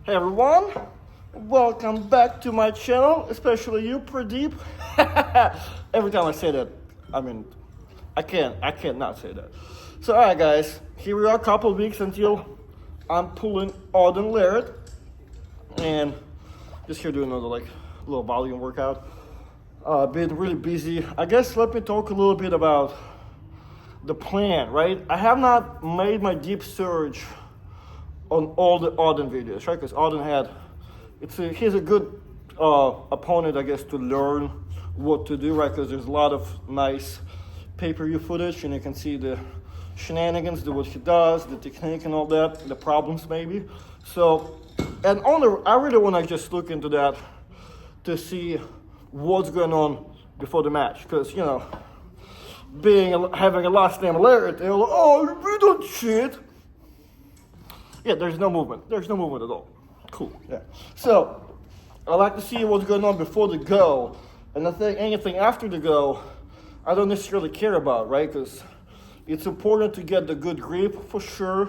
Hey everyone, welcome back to my channel, especially you, Pradeep. Every time I say that, I can't not say that. So alright guys, here we are a couple of weeks until I'm pulling Auden Larratt. And just here doing another little volume workout. Been really busy. I guess let me talk a little bit about the plan, right? I have not made my deep surge on all the Auden videos, right? Because Auden he's a good opponent, I guess, to learn what to do, right? Because there's a lot of nice pay-per-view footage, and you can see the shenanigans, what he does, the technique and all that, the problems maybe. So, and I really want to just look into that to see what's going on before the match, because having a last name Larratt, they're like, oh, we don't cheat. Yeah, there's no movement. There's no movement at all. Cool. Yeah. So I like to see what's going on before the go, and I think anything after the go, I don't necessarily care about, right? Because it's important to get the good grip for sure,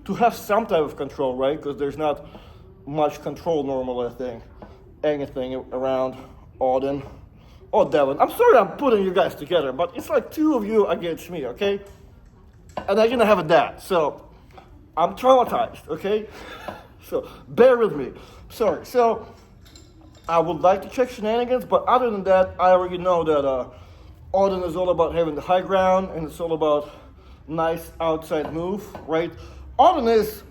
to have some type of control, right? Because there's not much control normally, I think, anything around Auden or Devin. I'm sorry I'm putting you guys together, but it's like two of you against me, okay? And I didn't have a dad, so I'm traumatized, okay? So bear with me. Sorry. So I would like to check shenanigans, but other than that, I already know that Auden is all about having the high ground, and it's all about nice outside move, right? Auden is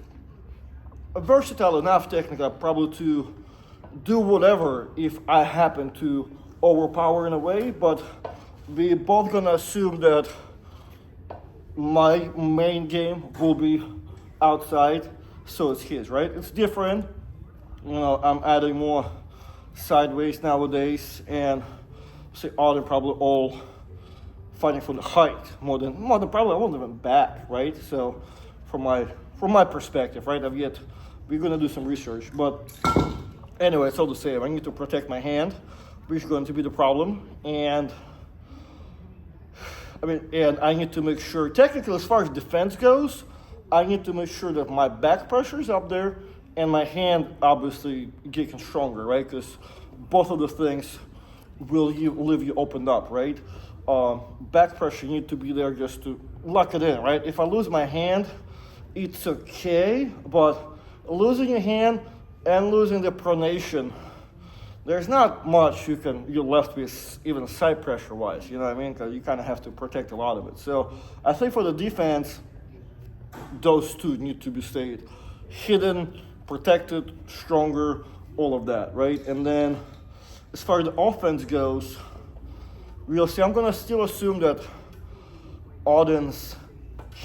versatile enough technically probably to do whatever if I happen to overpower in a way, but we both gonna assume that my main game will be outside, so it's his, right? It's different. I'm adding more sideways nowadays, and say Auden probably all fighting for the height more than probably I won't even back, right? So from my perspective, right? We're gonna do some research, but anyway, it's all the same. I need to protect my hand, which is going to be the problem, and I need to make sure, technically as far as defense goes, I need to make sure that my back pressure is up there and my hand obviously getting stronger, right? Because both of the things will leave you opened up, right? Back pressure need to be there just to lock it in, right? If I lose my hand, it's okay, but losing your hand and losing the pronation, there's not much you're left with, even side pressure wise, you know what I mean? Because you kind of have to protect a lot of it. So I think for the defense, those two need to be stayed hidden, protected, stronger, all of that, right? And then as far as the offense goes, we'll see. I'm going to still assume that Auden's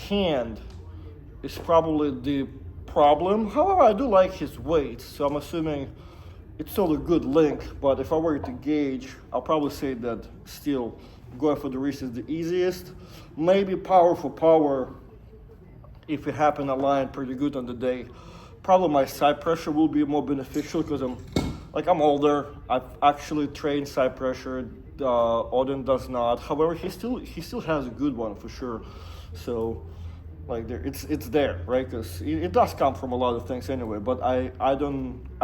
hand is probably the problem. However, I do like his weight, so I'm assuming it's still a good link. But if I were to gauge, I'll probably say that still going for the wrist is the easiest. Maybe power for power, if it happen to align pretty good on the day, probably my side pressure will be more beneficial because I'm older. I've actually trained side pressure. Auden does not. However, he still has a good one for sure. So it's there, right? Because it does come from a lot of things anyway. But I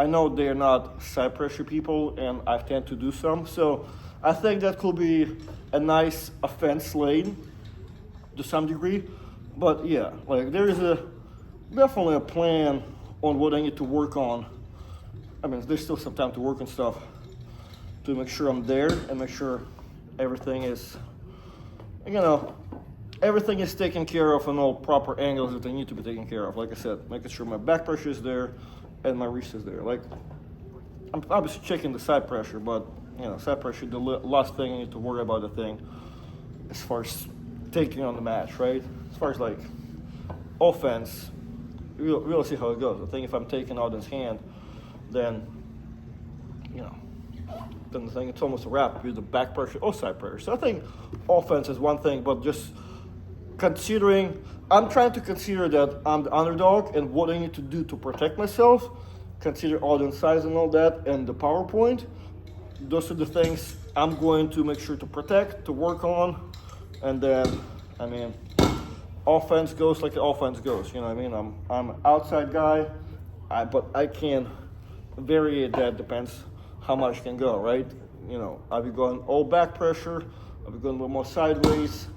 know they're not side pressure people, and I tend to do some. So I think that could be a nice offense lane to some degree. But yeah, there is definitely a plan on what I need to work on. There's still some time to work on stuff to make sure I'm there and make sure everything is, everything is taken care of on all proper angles that they need to be taken care of. Like I said, making sure my back pressure is there and my wrist is there. I'm obviously checking the side pressure, but side pressure, the last thing I need to worry about, the thing as far as taking on the match, right? As far as offense, we'll see how it goes. I think if I'm taking Auden's hand, then then the thing, it's almost a wrap with the back pressure or side pressure. So I think offense is one thing, but just I'm trying to consider that I'm the underdog and what I need to do to protect myself, consider Auden's size and all that, and the PowerPoint. Those are the things I'm going to make sure to protect, to work on, and then, offense goes like the offense goes, you know what I mean? I'm an outside guy, but I can vary it. That depends how much can go, right? You know, are we going all back pressure? Are we going a little more sideways?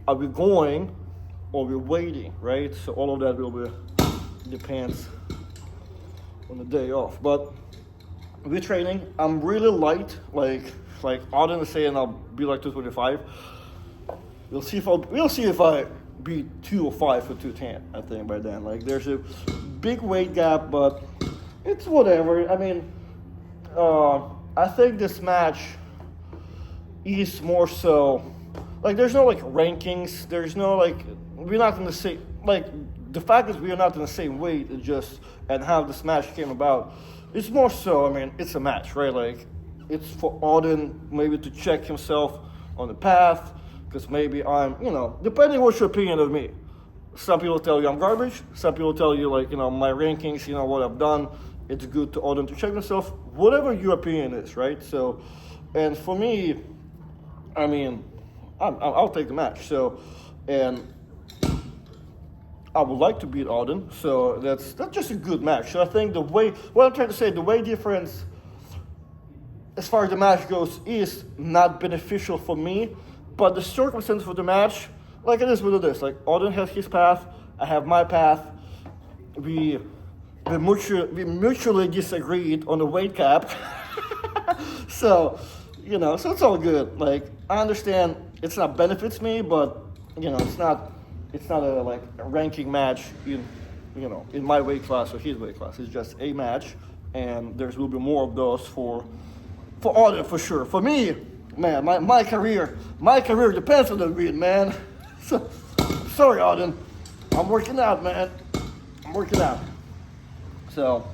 Are we going or we're waiting, right? So all of that will be depends on the day off. But with training, I'm really light. Like Auden is saying, I'll be like 225. We'll see if I beat 205 for 210. I think by then, like there's a big weight gap, but it's whatever. I mean, I think this match is more so like there's no like rankings. There's no like we're not in the same like the fact is we are not in the same weight. It's just and how this match came about. It's more so. I mean, it's a match, right? Like it's for Auden maybe to check himself on the path. Because maybe I'm, you know, depending what's your opinion of me. Some people tell you I'm garbage. Some people tell you, like, you know, my rankings, you know, what I've done. It's good to Auden to check themselves. Whatever your opinion is, right? So, and for me, I mean, I'll take the match. So, and I would like to beat Auden. So that's just a good match. So I think what I'm trying to say, the weight difference, as far as the match goes, is not beneficial for me. But the circumstances for the match, like it is what it is. Like Auden has his path, I have my path. We mutually disagreed on the weight cap. So, you know, so it's all good. Like I understand it's not benefits me, but you know, it's not a like a ranking match in in my weight class or his weight class. It's just a match, and there's will be more of those for Auden for sure. For me, man, my career depends on the win, man. So, sorry, Auden. I'm working out, man. I'm working out. So,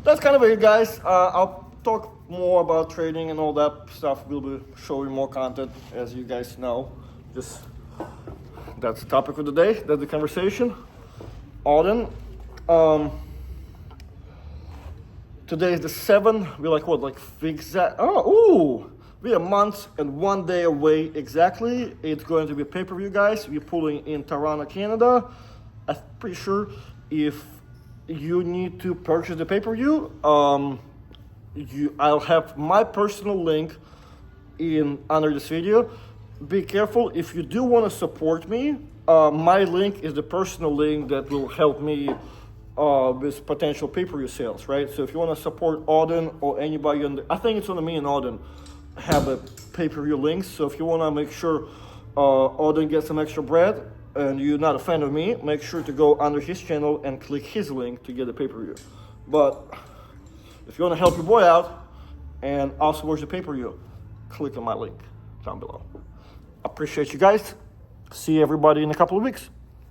that's kind of it, guys. I'll talk more about trading and all that stuff. We'll be showing more content, as you guys know. Just, that's the topic of the day. That's the conversation. Auden. Today is the 7th. We're like, what, like, exact? We're a month and 1 day away exactly. It's going to be a pay-per-view, guys. We're pulling in Toronto, Canada. I'm pretty sure if you need to purchase the pay-per-view, I'll have my personal link under this video. Be careful if you do want to support me. My link is the personal link that will help me with potential pay-per-view sales, right? So if you want to support Auden or anybody I think it's on me and Auden have a pay-per-view links. So if you want to make sure Auden gets some extra bread and you're not a fan of me, make sure to go under his channel and click his link to get the pay-per-view. But if you want to help your boy out and also watch the pay-per-view, click on my link down below. Appreciate you guys. See everybody in a couple of weeks.